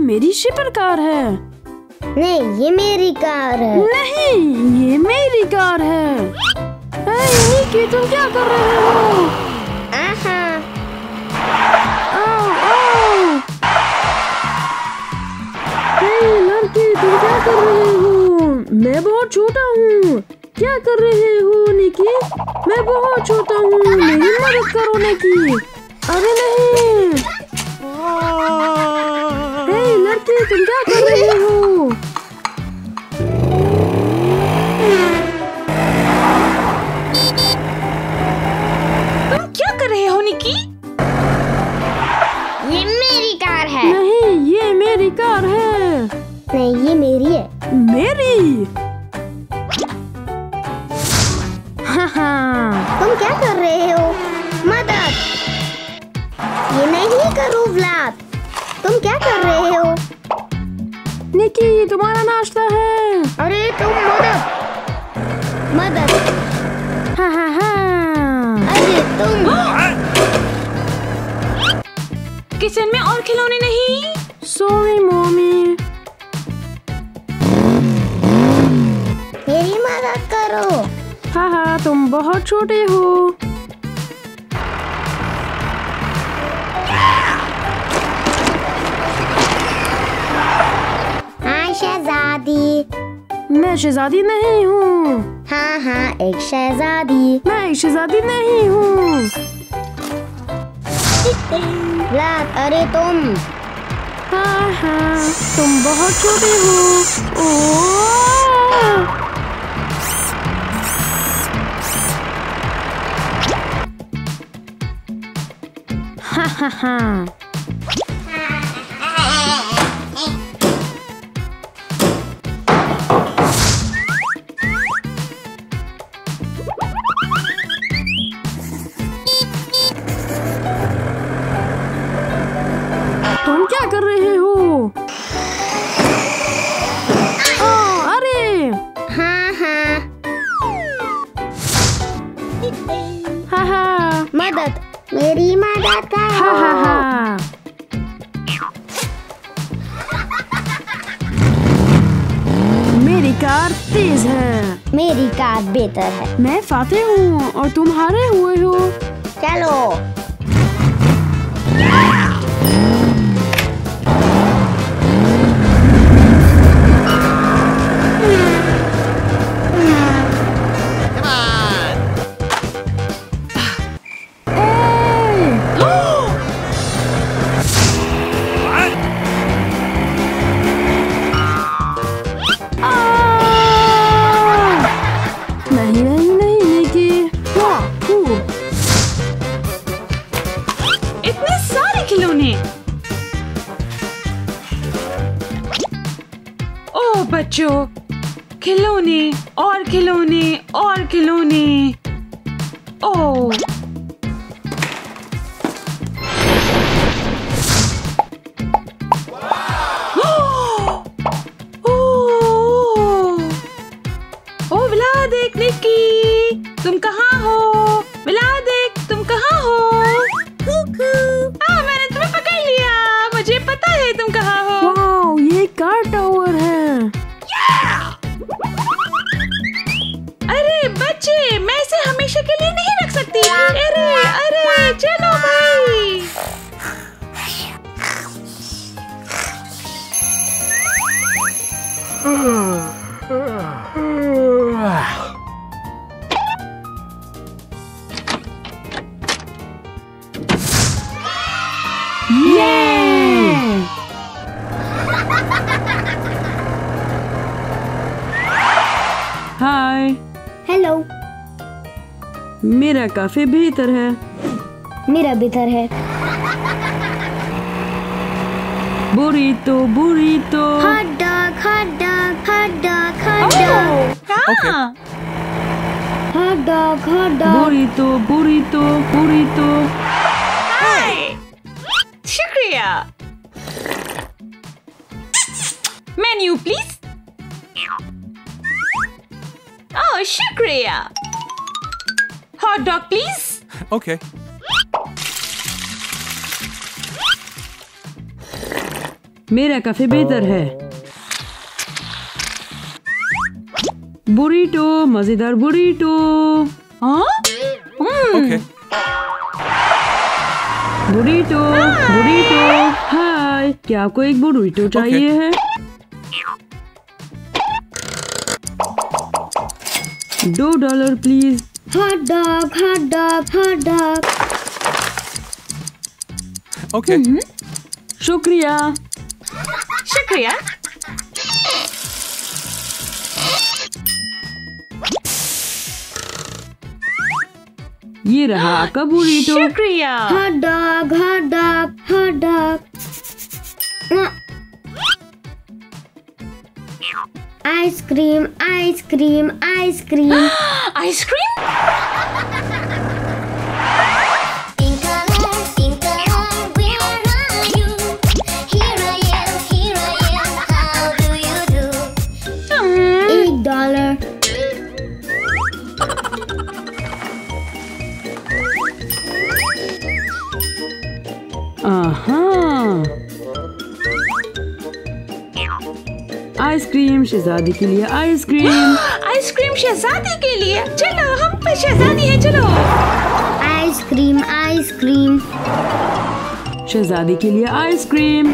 मेरी super car है। नहीं, ये मेरी कार है। नहीं, ये मेरी कार है। निकी, तुम क्या कर रहे हो? लड़की, तुम क्या कर रहे हो? मैं बहुत छोटा हूँ। क्या कर रहे हो निकी? मैं बहुत छोटा हूँ, मेरी मदद करो निकी। अरे नहीं। लड़की, तुम क्या कर रहे हो? तुम क्या कर रहे हो निकी? ये मेरी कार है। नहीं, ये मेरी कार है। नहीं, ये मेरी है। मेरी? तुम क्या कर रहे हो? मदद! ये नहीं करो व्लाद। तुम क्या कर रहे हो? निकी, ये तुम्हारा नाश्ता है। अरे तुम मदद! अरे तुम! किचन में और खिलौने नहीं। Sorry mummy. मेरी मदद करो। हाँ, तुम बहुत छोटे हो। हाँ शहजादी। मैं शहजादी नहीं हूँ। हाँ, एक शहजादी। मैं एक शहजादी नहीं हूँ। व्लाद, अरे तुम! हाँ, तुम बहुत छोटे हो। ओह! हाँ। तुम क्या कर रहे हो? अरे! हाँ। मदद! मेरी मदद करो। हाँ। मेरी कार तेज है। मेरी कार बेहतर है। मैं फाते हूँ और तुम हारे हुए हो। चलो। इतने सारे खिलौने। ओह बच्चों, खिलौने और खिलौने और खिलौने। ओह व्लादिक, निकी, तुम कहाँ हो? व्लादिक, तुम कहाँ हो? मैंने तुम्हें पकड़ लिया। मुझे पता है तुम कहाँ हो। वाओ, ये कार टावर है। अरे बच्चे, मैं इसे हमेशा के लिए नहीं रख सकती। अरे चलो भाई। हाय। हेलो। मेरा काफी बेहतर है। मेरा बेहतर है। Burrito. Hot dog, hot dog, hot dog, hot dog. हाँ। Hot dog, hot dog. Burrito. Hi, शुक्रिया। Menu please. ओह शुक्रिया। Hot dog please. Okay. मेरा काफे बेहतर है। बुरीटो, मजेदार बुरीटो। हाँ? Okay. बुरीटो, बुरीटो। हाय, क्या आपको एक बुरीटो चाहिए है? $2 please. Hot dog, hot dog, hot dog. Okay. शुक्रिया। शुक्रिया। ये रहा आपका बुरीटो। शुक्रिया। Hot dog, hot dog, hot dog. Ice cream, ice cream, ice cream. Ice cream? $1। Ice cream शहजादी के लिए आइसक्रीम। आइसक्रीम शहजादी के लिए। चलो हम पे शहजादी है, चलो। Ice cream, ice cream. शहजादी के लिए आइसक्रीम।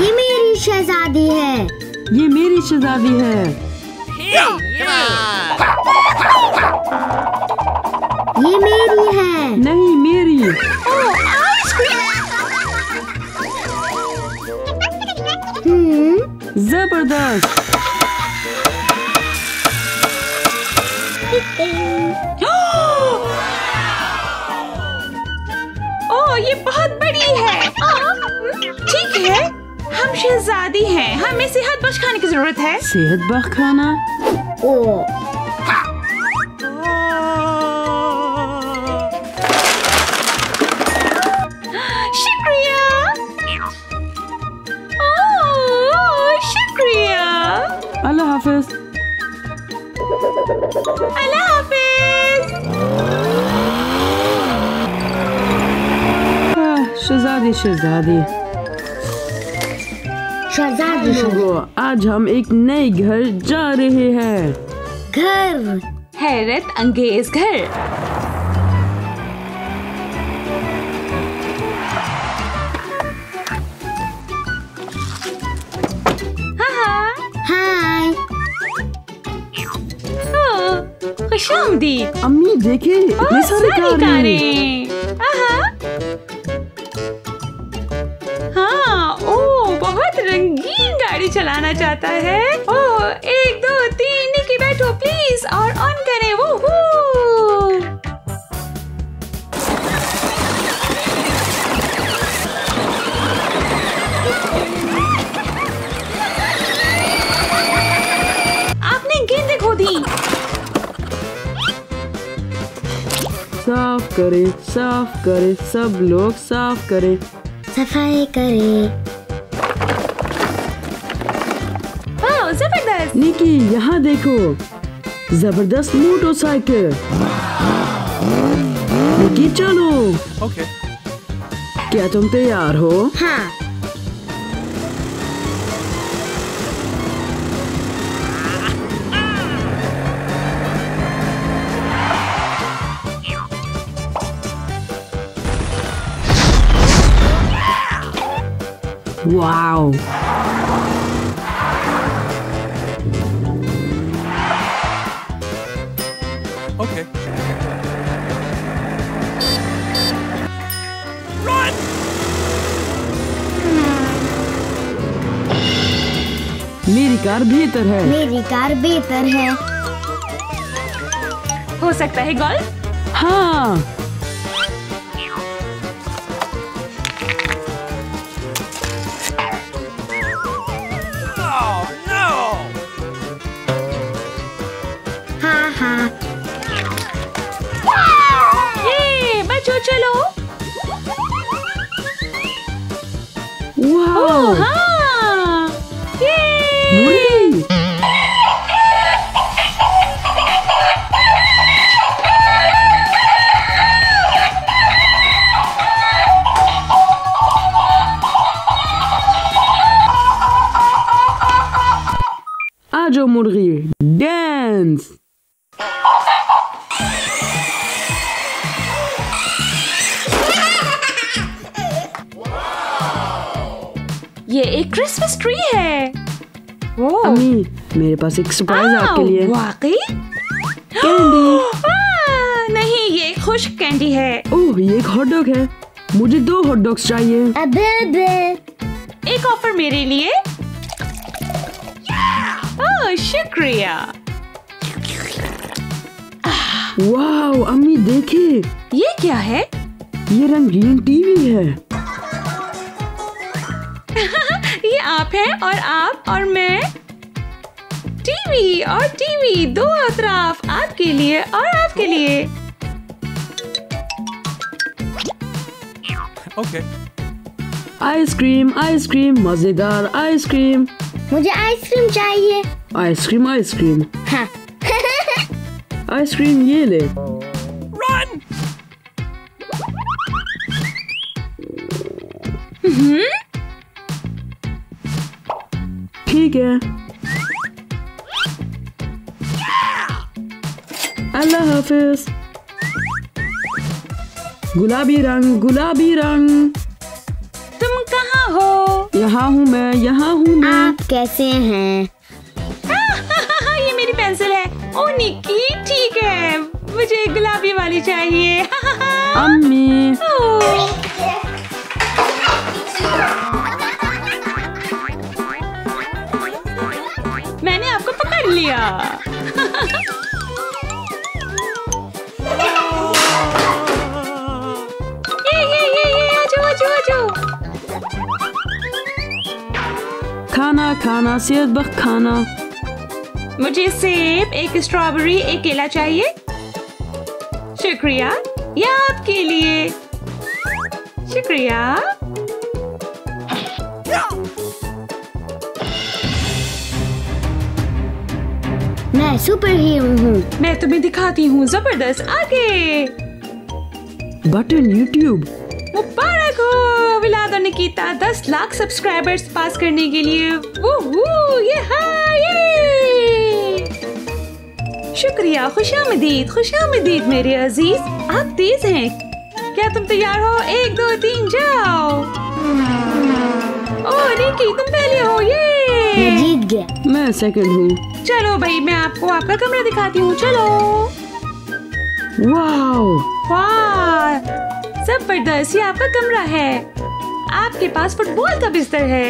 ये मेरी शहजादी है। ये मेरी शहजादी है। ये मेरी है। नहीं मेरी। जबरदस्त। ओह ये बहुत बड़ी है। ठीक है, हम शहजादी हैं, हमें सेहत बख्श खाने की जरूरत है। सेहत बख्श खाना। ओ शुक्रिया। ओह शुक्रिया। अल्लाह हाफिज। अल्लाह हाफिज। शहजादी शहजादी। शहजादी, लोगों, आज हम एक नए घर जा रहे हैं। घर। हैरत अंगेज घर। हाय। खुशामदीद। अम्मी देखे इतने सारे कारें। हाँ, ओह बहुत रंगीन गाड़ी चलाना चाहता है। ओह 1 2 3 निकी बैठो प्लीज और ऑन करें वो। आपने गेंदें खो दी। साफ करे, साफ करे, सब लोग साफ करे। सफाई करे। ओह जबरदस्त। निकी यहाँ देखो, जबरदस्त मोटरसाइकिल। निकी चलो। Okay. क्या तुम तैयार हो? हाँ। वाओ। Okay. मेरी कार बेहतर है। मेरी कार बेहतर है। हो सकता है गोल्फ। हाँ। Oh no! हाँ हाँ। ये बच्चों चलो। वाओ। हाँ। ये बुरी। जाओ मुर्गी, डांस। ये एक क्रिसमस ट्री है। ओह, अम्मी, मेरे पास एक सरप्राइज है आपके लिए। वाकई? कैंडी। नहीं, ये एक खुश्क कैंडी है। ओह, ये एक हॉट डॉग है। मुझे 2 हॉट डॉग्स चाहिए। अबे एक ऑफर मेरे लिए। ओह, शुक्रिया। वाह अम्मी देखिए, ये क्या है? ये रंगीन टीवी है। ये आप हैं और आप और मैं। टीवी और टीवी, दो अतराफ, आपके लिए और आपके लिए। Okay. आइसक्रीम, आइसक्रीम, मजेदार आइसक्रीम। मुझे आइसक्रीम चाहिए। आइसक्रीम, आइसक्रीम, हाँ। आइसक्रीम ये ले। Run! ठीक है। अल्लाह हाफिज। गुलाबी रंग, गुलाबी रंग। तुम कहाँ हो? यहाँ हूँ मैं, यहाँ हूँ मैं। आप कैसे हैं? ये मेरी पेंसिल है। ओ निक्की, ठीक है, मुझे गुलाबी वाली चाहिए। अम्मी, ओह, मैंने आपको पकड़ लिया। ये आजो आजो आजो। खाना खाना, सेहत बख्त खाना। मुझे सेब, एक स्ट्रॉबेरी, एक केला चाहिए। शुक्रिया, ये आपके लिए। शुक्रिया। मैं सुपर हीरो हूँ। मैं तुम्हें दिखाती हूँ, जबरदस्त। आगे बटन यूट्यूब। मुबारक हो विलाद और निकिता, 10 लाख सब्सक्राइबर्स पास करने के लिए। वूहू, ये शुक्रिया, खुशामदीद मेरे अजीज। आप तेज हैं। क्या तुम तैयार हो? 1 2 3 जाओ। ओह निकी, तुम पहले हो। मैं ये जीत गया। मैं सेकंड हूँ। चलो भाई, मैं आपको आपका कमरा दिखाती हूँ। चलो। वाओ, वाह, जबरदस्त, ये आपका कमरा है। आपके पास फुटबॉल का बिस्तर है।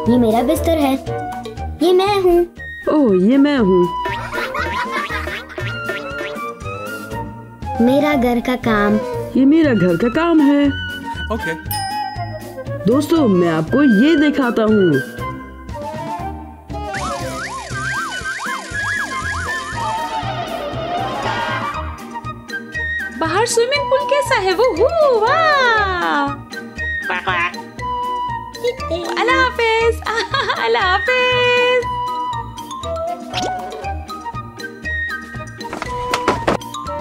ये मेरा बिस्तर है। ये मैं हूँ। ओह ये मैं हूँ। मेरा घर का काम। ये मेरा घर का काम है। Okay. दोस्तों, मैं आपको ये दिखाता हूँ। बाहर स्विमिंग पूल कैसा है? वो वाह। अल्लाह हाफिज। अल्लाह हाफिज।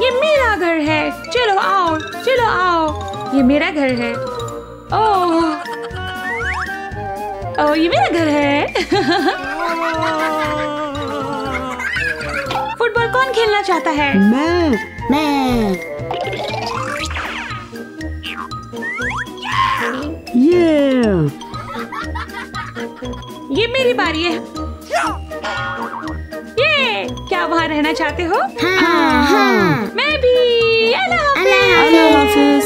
ये मेरा घर है। चलो आओ, चलो आओ। ये मेरा घर है। ओह, ये मेरा घर है। फुटबॉल कौन खेलना चाहता है? मैं। ये मेरी बारी है। ये क्या वहाँ रहना चाहते हो? हाँ। मैं भी। अल्लाह हाफिज। अल्लाह अल्लाह हाफिज।